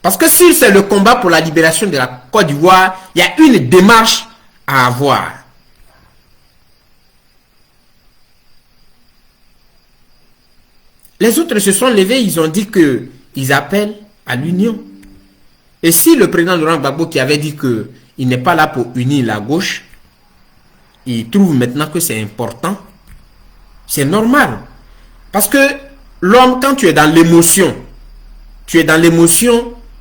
Parce que si c'est le combat pour la libération de la Côte d'Ivoire, il y a une démarche à avoir. Les autres se sont levés, ils ont dit qu'ils appellent à l'union. Et si le président Laurent Gbagbo qui avait dit qu'il n'est pas là pour unir la gauche, il trouve maintenant que c'est important, c'est normal. Parce que l'homme, quand tu es dans l'émotion,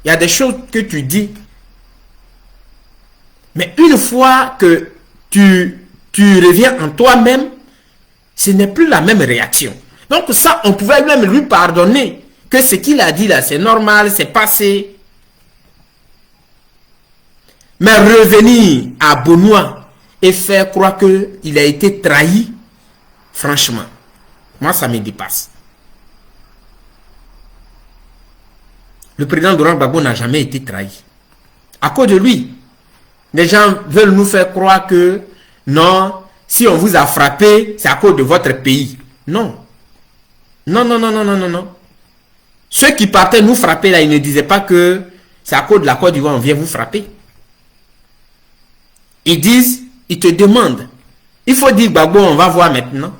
il y a des choses que tu dis. Mais une fois que tu reviens en toi-même, ce n'est plus la même réaction. Donc ça, on pouvait même lui pardonner que ce qu'il a dit là, c'est normal, c'est passé. Mais revenir à Benoît et faire croire qu'il a été trahi, franchement, moi ça me dépasse. Le président Laurent Gbagbo n'a jamais été trahi. À cause de lui, les gens veulent nous faire croire que non, si on vous a frappé, c'est à cause de votre pays. Non. Non, non, non, non, non, non, non. Ceux qui partaient nous frapper là, ils ne disaient pas que c'est à cause de la Côte d'Ivoire, on vient vous frapper. Ils disent, ils te demandent. Il faut dire Gbagbo, on va voir maintenant.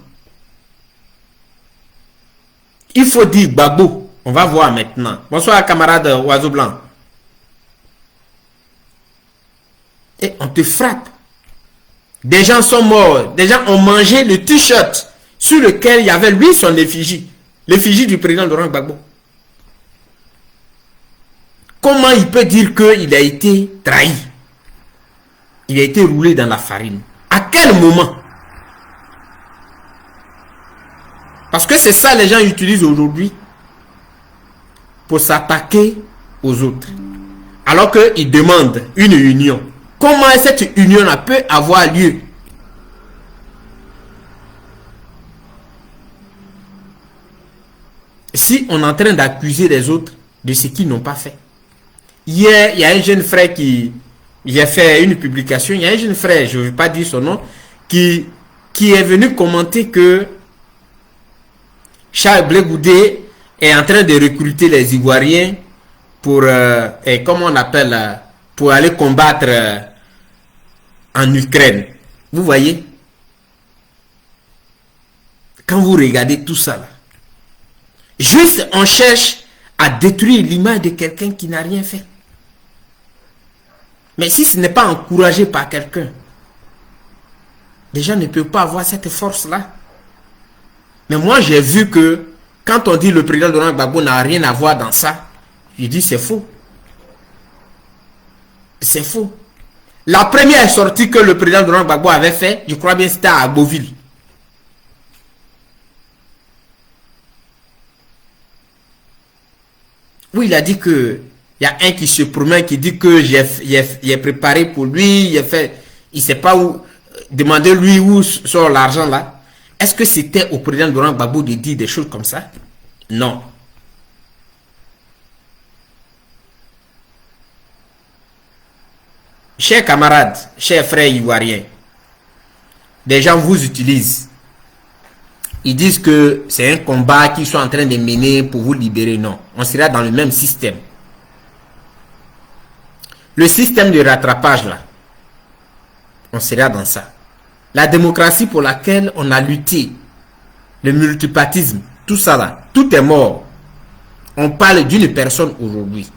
Il faut dire Gbagbo, on va voir maintenant. Bonsoir camarade Oiseau Blanc. Et on te frappe. Des gens sont morts. Des gens ont mangé le t-shirt sur lequel il y avait lui son effigie. L'effigie du président Laurent Gbagbo. Comment il peut dire qu'il a été trahi? Il a été roulé dans la farine. À quel moment? Parce que c'est ça les gens utilisent aujourd'hui pour s'attaquer aux autres. Alors qu'ils demandent une union. Comment cette union peut avoir lieu? Si on est en train d'accuser les autres de ce qu'ils n'ont pas fait. Hier, il y a un jeune frère qui a fait une publication. Il y a un jeune frère, je ne vais pas dire son nom, qui est venu commenter que Charles Blé Goudé est en train de recruter les Ivoiriens pour, comment on appelle, pour aller combattre en Ukraine. Vous voyez? Quand vous regardez tout ça là, juste on cherche à détruire l'image de quelqu'un qui n'a rien fait. Mais si ce n'est pas encouragé par quelqu'un, les gens ne peuvent pas avoir cette force-là. Mais moi, j'ai vu que quand on dit le président Laurent Gbagbo n'a rien à voir dans ça, je dis c'est faux. C'est faux. La première sortie que le président Laurent Gbagbo avait fait, je crois bien c'était à Beauville. Oui, il a dit que il y a un qui se promène, qui dit que j'ai préparé pour lui, il ne sait pas où, demandez-lui où sort l'argent là. Est-ce que c'était au président Laurent Gbagbo de dire des choses comme ça? Non. Chers camarades, chers frères ivoiriens, des gens vous utilisent. Ils disent que c'est un combat qu'ils sont en train de mener pour vous libérer. Non, on sera dans le même système. Le système de rattrapage là, on sera dans ça. La démocratie pour laquelle on a lutté, le multipartisme, tout ça là, tout est mort. On parle d'une personne aujourd'hui.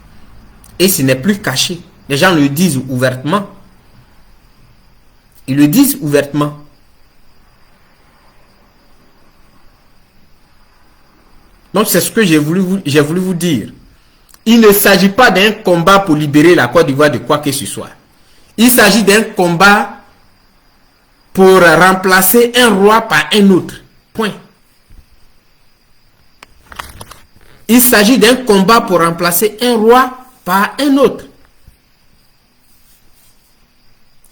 Et ce n'est plus caché. Les gens le disent ouvertement. Ils le disent ouvertement. Donc c'est ce que j'ai voulu vous dire. Il ne s'agit pas d'un combat pour libérer la Côte d'Ivoire de quoi que ce soit. Il s'agit d'un combat pour remplacer un roi par un autre. Point. Il s'agit d'un combat pour remplacer un roi par un autre.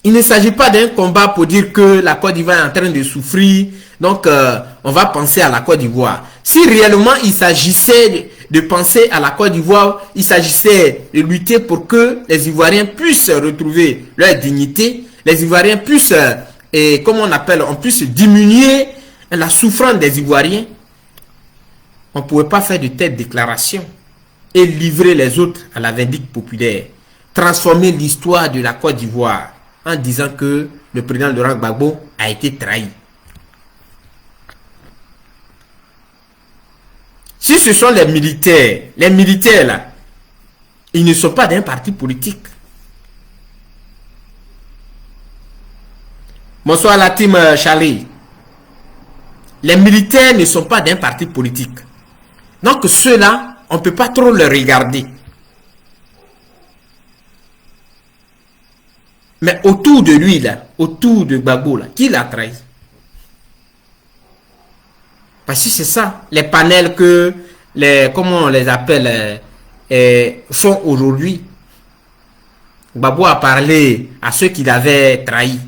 Il ne s'agit pas d'un combat pour dire que la Côte d'Ivoire est en train de souffrir, donc on va penser à la Côte d'Ivoire. Si réellement il s'agissait de penser à la Côte d'Ivoire, il s'agissait de lutter pour que les Ivoiriens puissent retrouver leur dignité, les Ivoiriens puissent, comment on appelle, on puisse diminuer la souffrance des Ivoiriens, on ne pouvait pas faire de telles déclarations. et livrer les autres à la vindicte populaire. Transformer l'histoire de la Côte d'Ivoire en disant que le président Laurent Gbagbo a été trahi. Si ce sont les militaires là, ils ne sont pas d'un parti politique. Bonsoir la team Charlie. Les militaires ne sont pas d'un parti politique. Donc ceux-là, on ne peut pas trop les regarder. Mais autour de lui, là, autour de Gbagbo, là, qui l'a trahi? Parce que c'est ça, les panels que comment on les appelle, font aujourd'hui. Gbagbo a parlé à ceux qui l'avaient trahi.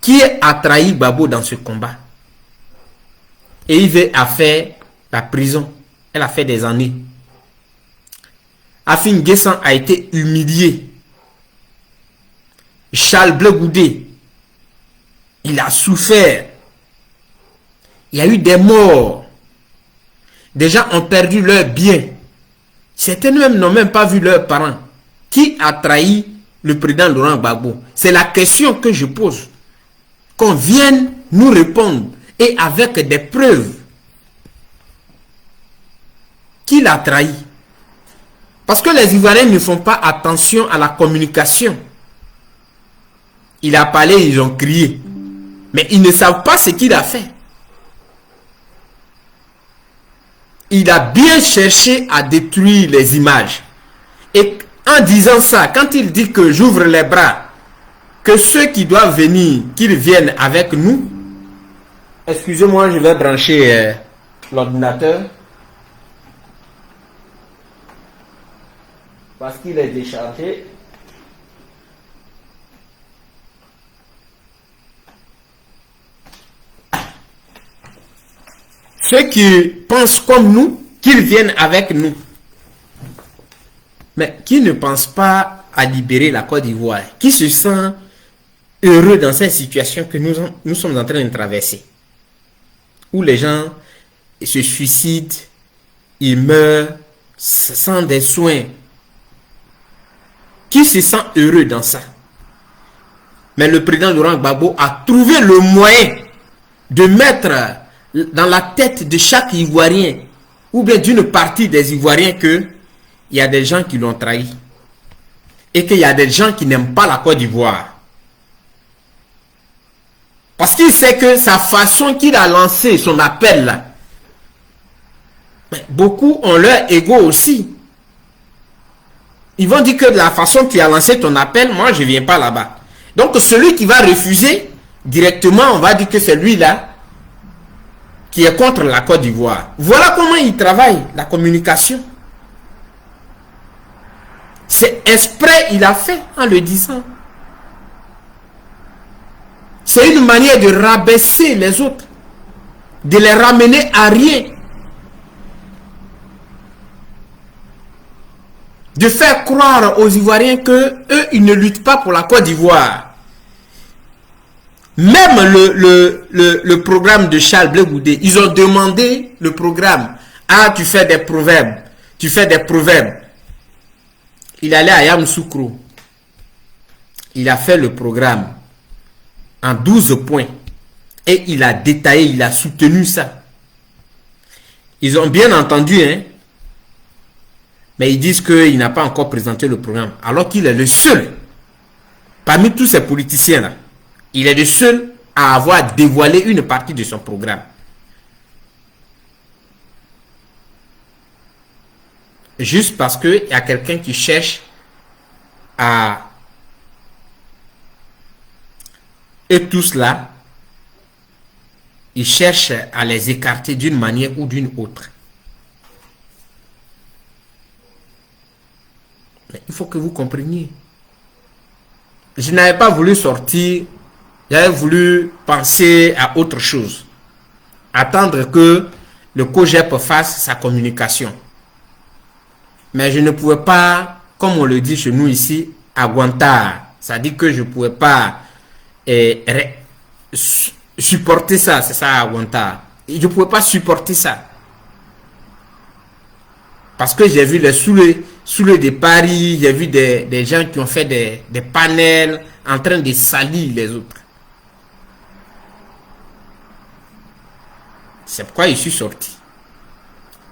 Qui a trahi Gbagbo dans ce combat? Et il a fait la prison. Elle a fait des années. Afin Guessan a été humilié. Charles Blé Goudé, il a souffert. Il y a eu des morts. Des gens ont perdu leurs biens. Certains même n'ont même pas vu leurs parents. Qui a trahi le président Laurent Gbagbo? C'est la question que je pose. Qu'on vienne nous répondre et avec des preuves. Qui l'a trahi? Parce que les Ivoiriens ne font pas attention à la communication. Il a parlé, ils ont crié. Mais ils ne savent pas ce qu'il a fait. Il a bien cherché à détruire les images. Et en disant ça, quand il dit que j'ouvre les bras, que ceux qui doivent venir, qu'ils viennent avec nous. Excusez-moi, je vais brancher l'ordinateur. Parce qu'il est déchargé. Ceux qui pensent comme nous, qu'ils viennent avec nous. Mais qui ne pensent pas à libérer la Côte d'Ivoire, qui se sent heureux dans cette situation que nous sommes en train de traverser. Où les gens se suicident, ils meurent sans des soins. Qui se sent heureux dans ça? Mais le président Laurent Gbagbo a trouvé le moyen de mettre dans la tête de chaque Ivoirien, ou bien d'une partie des Ivoiriens, que il y a des gens qui l'ont trahi. Et qu'il y a des gens qui n'aiment pas la Côte d'Ivoire. Parce qu'il sait que sa façon qu'il a lancé son appel là, beaucoup ont leur ego aussi. Ils vont dire que de la façon que tu as lancé ton appel, moi je ne viens pas là-bas. Donc celui qui va refuser, directement on va dire que c'est lui là qui est contre la Côte d'Ivoire. Voilà comment il travaille, la communication. C'est exprès, il a fait en le disant. C'est une manière de rabaisser les autres, de les ramener à rien, de faire croire aux Ivoiriens que eux ils ne luttent pas pour la Côte d'Ivoire. Même le programme de Charles Blé Goudé, ils ont demandé le programme. Ah, tu fais des proverbes, tu fais des proverbes. Il allait à Yamoussoukro. Il a fait le programme en 12 points. Et il a détaillé, il a soutenu ça. Ils ont bien entendu, hein. Mais ils disent qu'il n'a pas encore présenté le programme. Alors qu'il est le seul, parmi tous ces politiciens-là, il est le seul à avoir dévoilé une partie de son programme. Juste parce qu'il y a quelqu'un qui cherche à... Et tout cela, il cherche à les écarter d'une manière ou d'une autre. Mais il faut que vous compreniez. Je n'avais pas voulu sortir, j'avais voulu penser à autre chose. Attendre que le COJEP fasse sa communication. Mais je ne pouvais pas, comme on le dit chez nous ici, aguantar. Ça dit que je ne pouvais pas supporter ça, c'est ça aguantar. Je ne pouvais pas supporter ça. Parce que j'ai vu les souleux de Paris, j'ai vu des gens qui ont fait des panels en train de salir les autres. C'est pourquoi je suis sorti.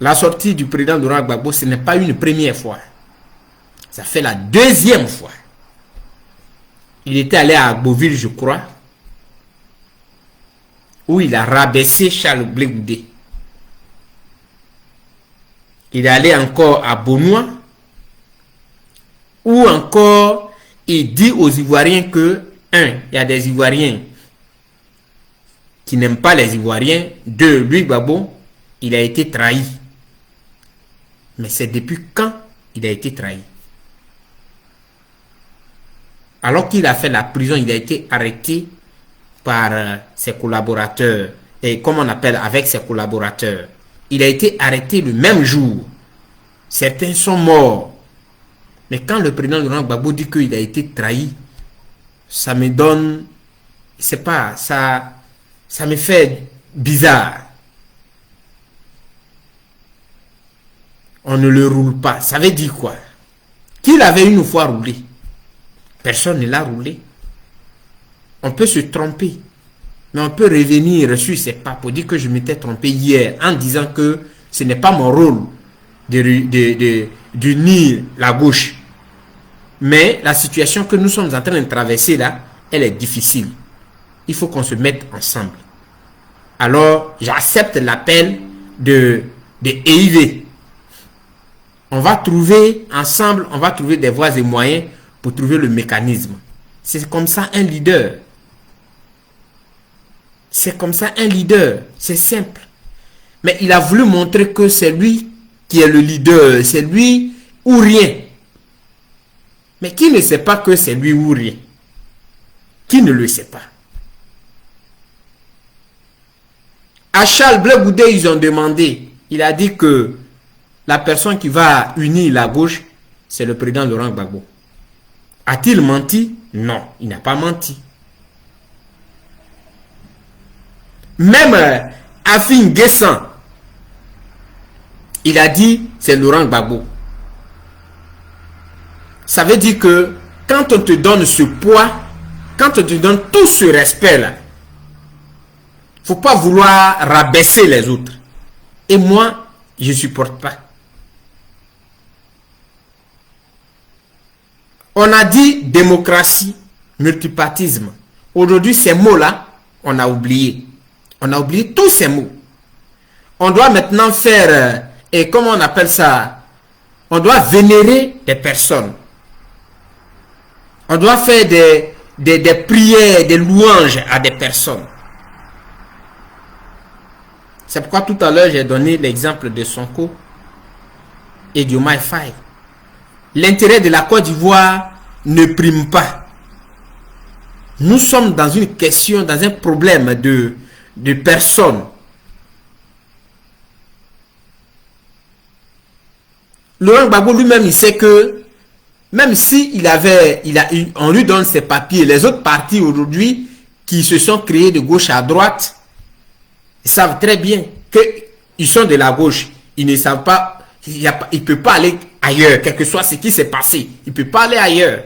La sortie du président Laurent Gbagbo, ce n'est pas une première fois. Ça fait la deuxième fois. Il était allé à Beauville, je crois, où il a rabaissé Charles Blé Goudé. Il est allé encore à Beaunois, où encore il dit aux Ivoiriens que, un, il y a des Ivoiriens qui n'aiment pas les Ivoiriens. Deux, lui, Gbagbo, il a été trahi. Mais c'est depuis quand il a été trahi? Alors qu'il a fait la prison, il a été arrêté par ses collaborateurs. Et comme on appelle avec ses collaborateurs, il a été arrêté le même jour. Certains sont morts. Mais quand le président Laurent Gbagbo dit qu'il a été trahi, ça me donne, c'est pas, ça me fait bizarre. On ne le roule pas. Ça veut dire quoi? Qu'il avait une fois roulé. Personne ne l'a roulé. On peut se tromper. Mais on peut revenir sur ses pas pour dire que je m'étais trompé hier en disant que ce n'est pas mon rôle d'unir la gauche. Mais la situation que nous sommes en train de traverser là, elle est difficile. Il faut qu'on se mette ensemble. Alors, j'accepte l'appel de EIV. On va trouver ensemble, on va trouver des voies et moyens pour trouver le mécanisme. C'est comme ça un leader. C'est comme ça un leader. C'est simple. Mais il a voulu montrer que c'est lui qui est le leader. C'est lui ou rien. Mais qui ne sait pas que c'est lui ou rien? Qui ne le sait pas? À Charles Blé Goudé, ils ont demandé. Il a dit que la personne qui va unir la gauche, c'est le président Laurent Gbagbo. A-t-il menti? Non, il n'a pas menti. Même Afin Guessan, il a dit c'est Laurent Gbagbo. Ça veut dire que quand on te donne ce poids, quand on te donne tout ce respect-là, il ne faut pas vouloir rabaisser les autres. Et moi, je ne supporte pas. On a dit démocratie, multipartisme. Aujourd'hui, ces mots-là, on a oublié. On a oublié tous ces mots. On doit maintenant faire, et comment on appelle ça? On doit vénérer des personnes. On doit faire des prières, des louanges à des personnes. C'est pourquoi tout à l'heure, j'ai donné l'exemple de Sonko et du Faye. L'intérêt de la Côte d'Ivoire ne prime pas. Nous sommes dans une question, dans un problème de personnes. Laurent Gbagbo lui-même, il sait que même si on lui donne ses papiers, les autres partis aujourd'hui qui se sont créés de gauche à droite, ils savent très bien qu'ils sont de la gauche. Ils ne savent pas, il ne peut pas aller ailleurs, quel que soit ce qui s'est passé. Il ne peut pas aller ailleurs.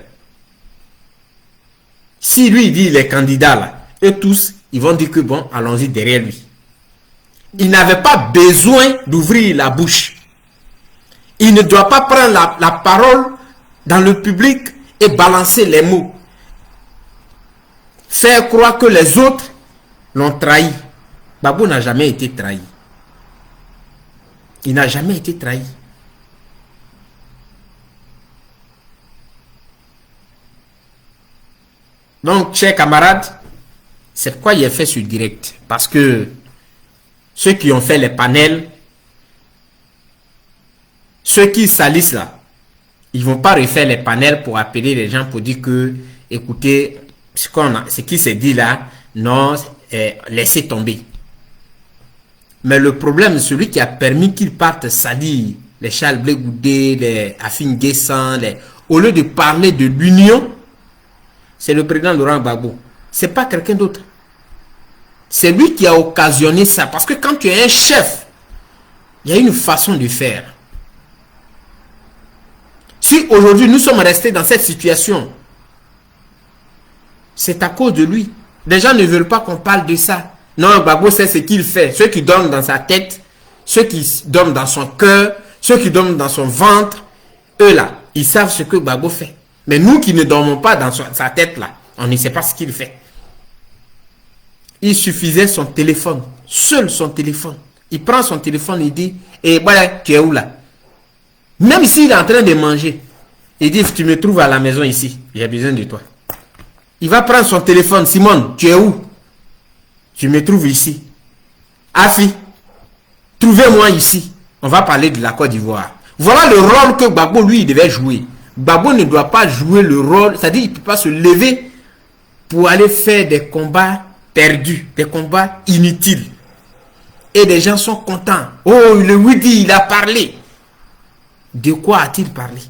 Si lui, il dit les candidats là, eux tous, ils vont dire que bon, allons-y derrière lui. Il n'avait pas besoin d'ouvrir la bouche. Il ne doit pas prendre la parole dans le public et balancer les mots. Faire croire que les autres l'ont trahi. Gbagbo n'a jamais été trahi. Il n'a jamais été trahi. Donc, chers camarades, c'est pourquoi il a fait ce direct. Parce que ceux qui ont fait les panels, ceux qui salissent là, ils ne vont pas refaire les panels pour appeler les gens pour dire que, écoutez, ce qui s'est dit là, non, laissez tomber. Mais le problème, celui qui a permis qu'ils partent salir les Charles Blé Goudé, les Afin Guessan, au lieu de parler de l'union, c'est le président Laurent Gbagbo. Ce n'est pas quelqu'un d'autre. C'est lui qui a occasionné ça. Parce que quand tu es un chef, il y a une façon de faire. Si aujourd'hui nous sommes restés dans cette situation, c'est à cause de lui. Les gens ne veulent pas qu'on parle de ça. Non, Gbagbo sait ce qu'il fait. Ceux qui dorment dans sa tête, ceux qui dorment dans son cœur, ceux qui dorment dans son ventre, eux là, ils savent ce que Gbagbo fait. Mais nous qui ne dormons pas dans sa tête là, on ne sait pas ce qu'il fait. Il suffisait son téléphone, seul son téléphone. Il prend son téléphone et dit, et voilà, tu es où là? Même s'il est en train de manger, il dit, tu me trouves à la maison ici, j'ai besoin de toi. Il va prendre son téléphone, Simone, tu es où? Tu me trouves ici. Afi, trouvez-moi ici. On va parler de la Côte d'Ivoire. Voilà le rôle que Gbagbo, lui, il devait jouer. Gbagbo ne doit pas jouer le rôle, c'est-à-dire qu'il ne peut pas se lever pour aller faire des combats perdus, des combats inutiles. Et les gens sont contents. Oh, le Widi, il a parlé. De quoi a-t-il parlé?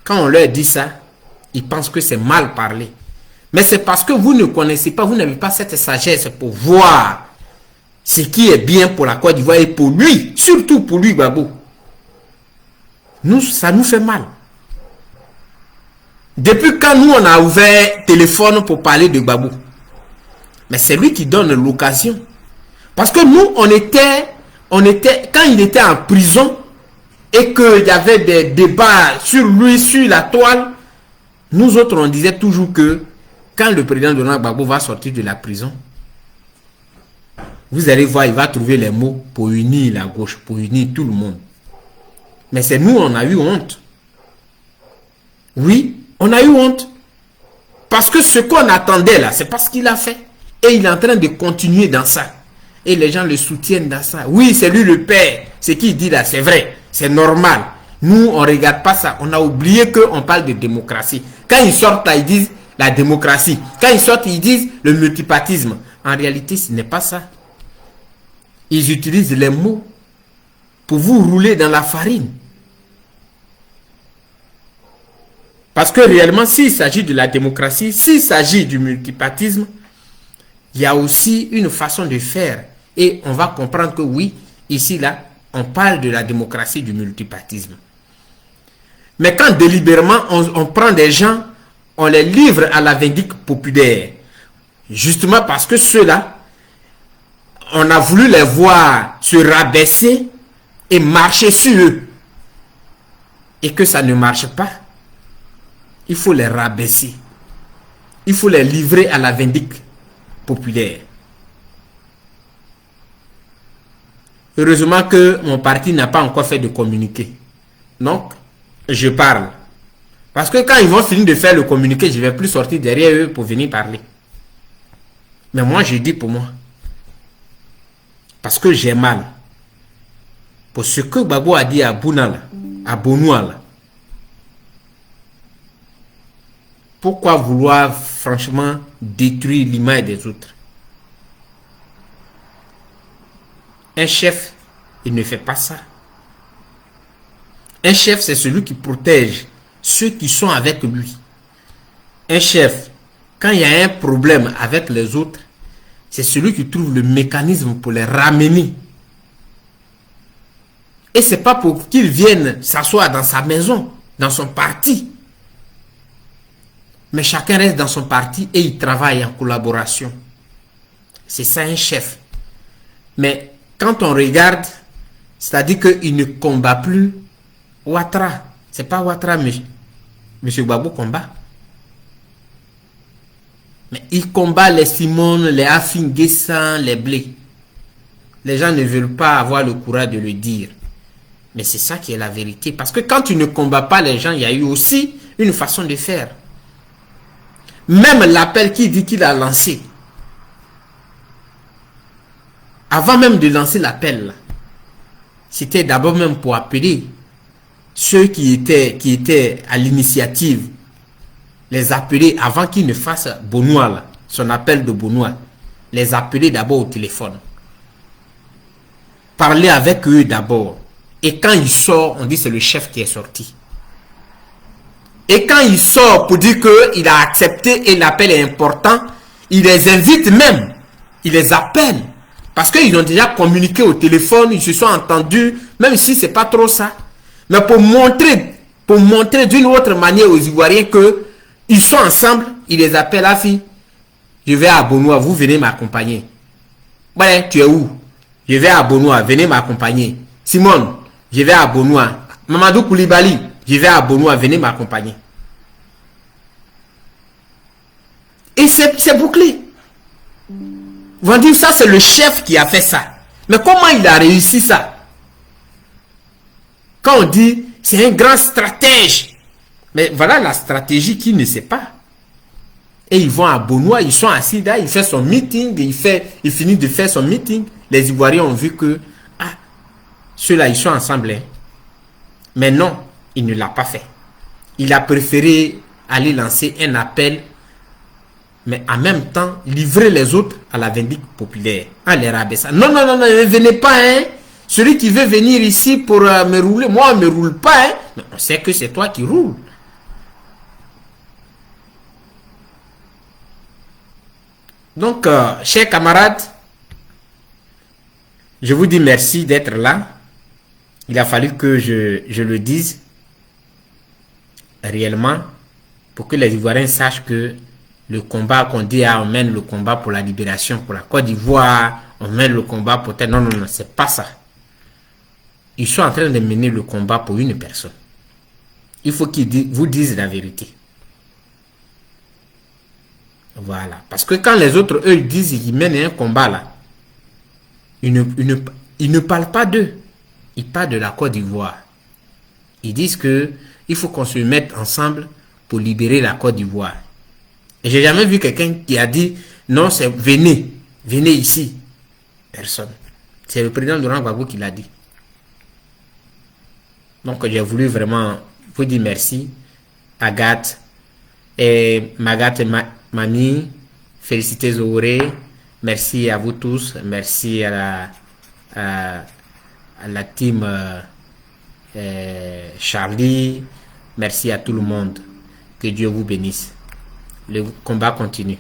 Quand on leur dit ça, ils pensent que c'est mal parlé. Mais c'est parce que vous ne connaissez pas, vous n'avez pas cette sagesse pour voir ce qui est bien pour la Côte d'Ivoire et pour lui, surtout pour lui, Gbagbo. Nous, ça nous fait mal. Depuis quand nous, on a ouvert téléphone pour parler de Gbagbo. Mais c'est lui qui donne l'occasion. Parce que nous, on était, quand il était en prison et qu'il y avait des débats sur lui, sur la toile, nous autres, on disait toujours que quand le président Laurent Gbagbo va sortir de la prison, vous allez voir, il va trouver les mots pour unir la gauche, pour unir tout le monde. Mais c'est nous, on a eu honte. Oui, on a eu honte. Parce que ce qu'on attendait là, c'est pas ce qu'il a fait. Et il est en train de continuer dans ça. Et les gens le soutiennent dans ça. Oui, c'est lui le père. Ce qu'il dit là, c'est vrai. C'est normal. Nous, on ne regarde pas ça. On a oublié qu'on parle de démocratie. Quand ils sortent là, ils disent la démocratie. Quand ils sortent, ils disent le multipartisme. En réalité, ce n'est pas ça. Ils utilisent les mots pour vous rouler dans la farine. Parce que réellement, s'il s'agit de la démocratie, s'il s'agit du multipartisme, il y a aussi une façon de faire. Et on va comprendre que oui, ici, là, on parle de la démocratie, du multipartisme. Mais quand délibérément, on prend des gens, on les livre à la vindicte populaire. Justement parce que ceux-là, on a voulu les voir se rabaisser et marcher sur eux. Et que ça ne marche pas. Il faut les rabaisser. Il faut les livrer à la vindicte populaire. Heureusement que mon parti n'a pas encore fait de communiqué. Donc, je parle. Parce que quand ils vont finir de faire le communiqué, je ne vais plus sortir derrière eux pour venir parler. Mais moi, je dis pour moi. Parce que j'ai mal. Pour ce que Gbagbo a dit à Bounala, à Bonouala. Pourquoi vouloir franchement détruire l'image des autres? Un chef, il ne fait pas ça. Un chef, c'est celui qui protège ceux qui sont avec lui. Un chef, quand il y a un problème avec les autres, c'est celui qui trouve le mécanisme pour les ramener. Et ce n'est pas pour qu'ils viennent s'asseoir dans sa maison, dans son parti. Mais chacun reste dans son parti et il travaille en collaboration. C'est ça un chef. Mais quand on regarde, c'est-à-dire qu'il ne combat plus Ouattara. Ce n'est pas Ouattara, mais M. Gbagbo combat. Mais il combat les Simone, les Afin Guessan, les Blé. Les gens ne veulent pas avoir le courage de le dire. Mais c'est ça qui est la vérité. Parce que quand tu ne combats pas les gens, il y a eu aussi une façon de faire. Même l'appel qu'il dit qu'il a lancé. Avant même de lancer l'appel, c'était d'abord même pour appeler ceux qui étaient à l'initiative, les appeler avant qu'ils ne fassent Bonouala, son appel de Bonouala, les appeler d'abord au téléphone. Parler avec eux d'abord. Et quand il sort, on dit c'est le chef qui est sorti. Et quand il sort pour dire qu'il a accepté et l'appel est important, il les invite même. Il les appelle. Parce qu'ils ont déjà communiqué au téléphone, ils se sont entendus, même si c'est pas trop ça. Mais pour montrer d'une autre manière aux Ivoiriens que ils sont ensemble, ils les appellent à fille. Je vais à Bonoua, vous venez m'accompagner. Ouais, tu es où? Je vais à Bonoua, venez m'accompagner. Simone, je vais à Bonoua. Mamadou Koulibaly, je vais à Bonoua, venez m'accompagner. Et c'est bouclé. Ils vont dire ça, c'est le chef qui a fait ça. Mais comment il a réussi ça? Quand on dit c'est un grand stratège, mais voilà la stratégie qu'il ne sait pas. Et ils vont à Bonoua, ils sont assis là, il fait son meeting, il finit de faire son meeting. Les Ivoiriens ont vu que ceux-là, ils sont ensemble. Hein. Mais non, il ne l'a pas fait. Il a préféré aller lancer un appel, mais en même temps, livrer les autres à la vindicte populaire. En les rabaissant. Non, non, non, non, ne venez pas, hein. Celui qui veut venir ici pour me rouler, moi, on ne me roule pas, hein. Mais on sait que c'est toi qui roules. Donc, chers camarades, je vous dis merci d'être là. Il a fallu que je le dise réellement pour que les Ivoiriens sachent que le combat qu'on dit, on mène le combat pour la libération, pour la Côte d'Ivoire, on mène le combat pour... Non, non, non, c'est pas ça. Ils sont en train de mener le combat pour une personne. Il faut qu'ils vous disent la vérité. Voilà. Parce que quand les autres, eux, ils disent qu'ils mènent un combat là, ils ne parlent pas d'eux. Ils parlent de la Côte d'Ivoire. Ils disent que il faut qu'on se mette ensemble pour libérer la Côte d'Ivoire. Et j'ai jamais vu quelqu'un qui a dit non, c'est venez ici. Personne. C'est le président Laurent Gbagbo qui l'a dit. Donc j'ai voulu vraiment vous dire merci, Agathe et Magat et Mami, félicitez Zohoré, merci à vous tous, merci à la team Charlie, merci à tout le monde, que Dieu vous bénisse. Le combat continue.